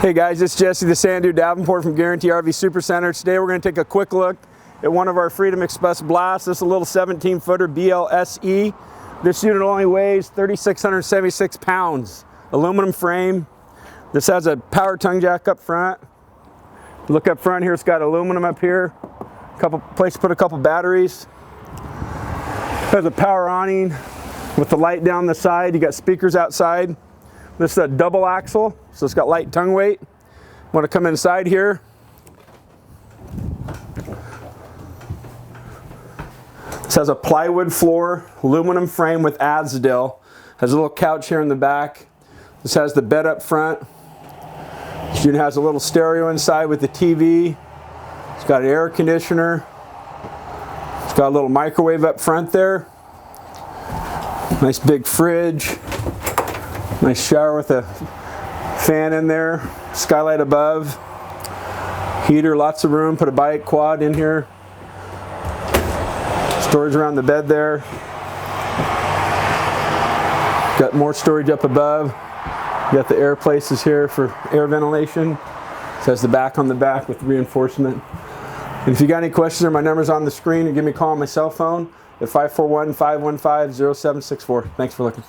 Hey guys, it's Jesse the Sand Dude Davenport from Guarantee RV Supercenter. Today we're going to take a quick look at one of our Freedom Express blasts. This is a little 17-footer BLSE. This unit only weighs 3,676 pounds. Aluminum frame. This has a power tongue jack up front. Look up front here, it's got aluminum up here. Place to put a couple batteries. Has a power awning with the light down the side. You got speakers outside. This is a double axle, so it's got light tongue weight. Want to come inside here. This has a plywood floor, aluminum frame with Azdel. Has a little couch here in the back. This has the bed up front. This unit has a little stereo inside with the TV. It's got an air conditioner. It's got a little microwave up front there. Nice big fridge. Nice shower with a fan in there. Skylight above. Heater, lots of room. Put a bike quad in here. Storage around the bed there. Got more storage up above. Got the air places here for air ventilation. This has the back on the back with reinforcement. And if you got any questions, my number's on the screen, and give me a call on my cell phone at 541-515-0764. Thanks for looking.